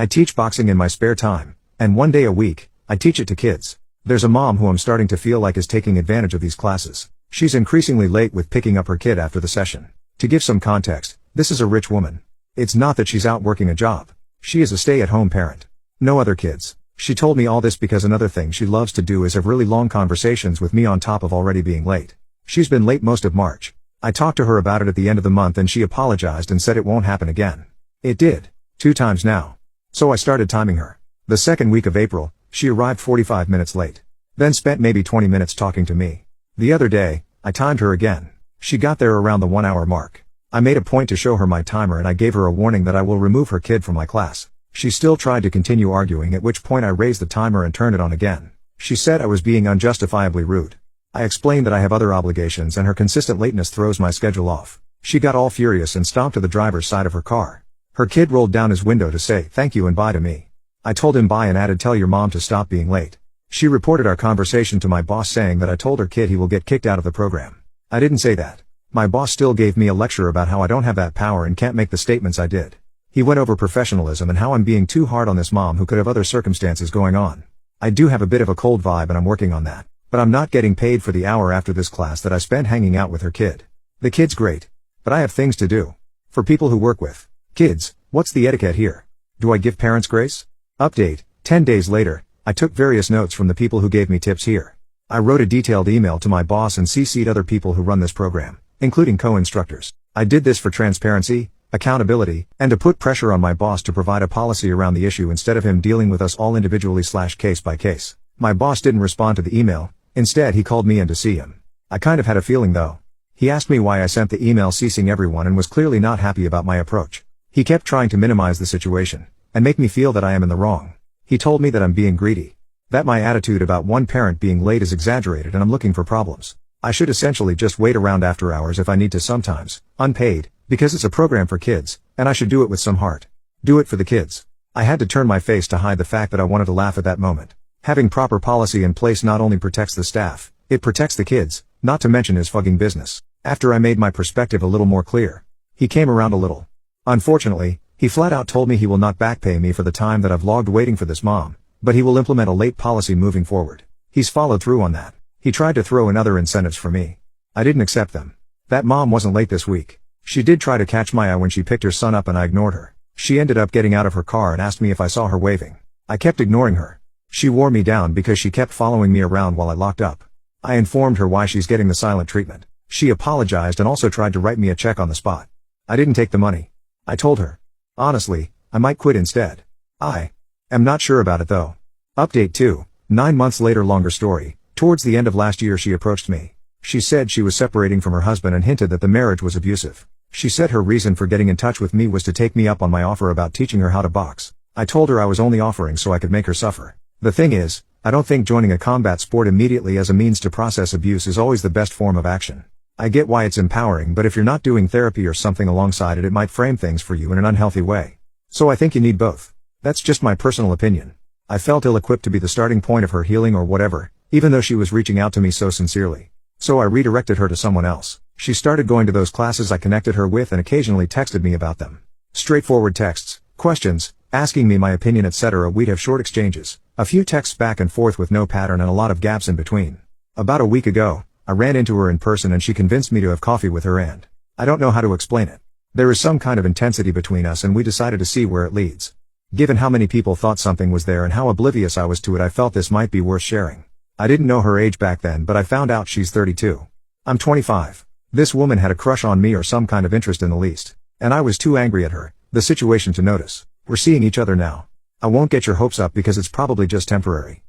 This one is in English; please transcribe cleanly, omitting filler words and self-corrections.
I teach boxing in my spare time, and one day a week, I teach it to kids. There's a mom who I'm starting to feel like is taking advantage of these classes. She's increasingly late with picking up her kid after the session. To give some context, this is a rich woman. It's not that she's out working a job. She is a stay-at-home parent. No other kids. She told me all this because another thing she loves to do is have really long conversations with me on top of already being late. She's been late most of March. I talked to her about it at the end of the month and she apologized and said it won't happen again. It did. 2 times now. So I started timing her. The second week of April, she arrived 45 minutes late. Then spent maybe 20 minutes talking to me. The other day, I timed her again. She got there around the 1-hour mark. I made a point to show her my timer and I gave her a warning that I will remove her kid from my class. She still tried to continue arguing, at which point I raised the timer and turned it on again. She said I was being unjustifiably rude. I explained that I have other obligations and her consistent lateness throws my schedule off. She got all furious and stomped to the driver's side of her car. Her kid rolled down his window to say thank you and bye to me. I told him bye and added tell your mom to stop being late. She reported our conversation to my boss saying that I told her kid he will get kicked out of the program. I didn't say that. My boss still gave me a lecture about how I don't have that power and can't make the statements I did. He went over professionalism and how I'm being too hard on this mom who could have other circumstances going on. I do have a bit of a cold vibe and I'm working on that. But I'm not getting paid for the hour after this class that I spent hanging out with her kid. The kid's great. But I have things to do. For people who work with kids, what's the etiquette here? Do I give parents grace? Update, 10 days later, I took various notes from the people who gave me tips here. I wrote a detailed email to my boss and CC'd other people who run this program, including co-instructors. I did this for transparency, accountability, and to put pressure on my boss to provide a policy around the issue instead of him dealing with us all individually/case by case. My boss didn't respond to the email. Instead he called me in to see him. I kind of had a feeling though. He asked me why I sent the email ceasing everyone and was clearly not happy about my approach. He kept trying to minimize the situation, and make me feel that I am in the wrong. He told me that I'm being greedy. That my attitude about one parent being late is exaggerated and I'm looking for problems. I should essentially just wait around after hours if I need to sometimes, unpaid, because it's a program for kids, and I should do it with some heart. Do it for the kids. I had to turn my face to hide the fact that I wanted to laugh at that moment. Having proper policy in place not only protects the staff, it protects the kids, not to mention his fucking business. After I made my perspective a little more clear, he came around a little. Unfortunately, he flat out told me he will not back pay me for the time that I've logged waiting for this mom, but he will implement a late policy moving forward. He's followed through on that. He tried to throw in other incentives for me. I didn't accept them. That mom wasn't late this week. She did try to catch my eye when she picked her son up and I ignored her. She ended up getting out of her car and asked me if I saw her waving. I kept ignoring her. She wore me down because she kept following me around while I locked up. I informed her why she's getting the silent treatment. She apologized and also tried to write me a check on the spot. I didn't take the money. I told her. Honestly, I might quit instead. I am not sure about it though. Update 2. 9 months later, longer story. Towards the end of last year she approached me. She said she was separating from her husband and hinted that the marriage was abusive. She said her reason for getting in touch with me was to take me up on my offer about teaching her how to box. I told her I was only offering so I could make her suffer. The thing is, I don't think joining a combat sport immediately as a means to process abuse is always the best form of action. I get why it's empowering, but if you're not doing therapy or something alongside it, it might frame things for you in an unhealthy way. So I think you need both. That's just my personal opinion. I felt ill-equipped to be the starting point of her healing or whatever, even though she was reaching out to me so sincerely. So I redirected her to someone else. She started going to those classes I connected her with and occasionally texted me about them. Straightforward texts, questions, asking me my opinion, etc. We'd have short exchanges, a few texts back and forth with no pattern and a lot of gaps in between. About a week ago, I ran into her in person and she convinced me to have coffee with her, and I don't know how to explain it. There is some kind of intensity between us and we decided to see where it leads. Given how many people thought something was there and how oblivious I was to it, I felt this might be worth sharing. I didn't know her age back then, but I found out she's 32. I'm 25. This woman had a crush on me or some kind of interest in the least. And I was too angry at her, the situation, to notice. We're seeing each other now. I won't get your hopes up because it's probably just temporary.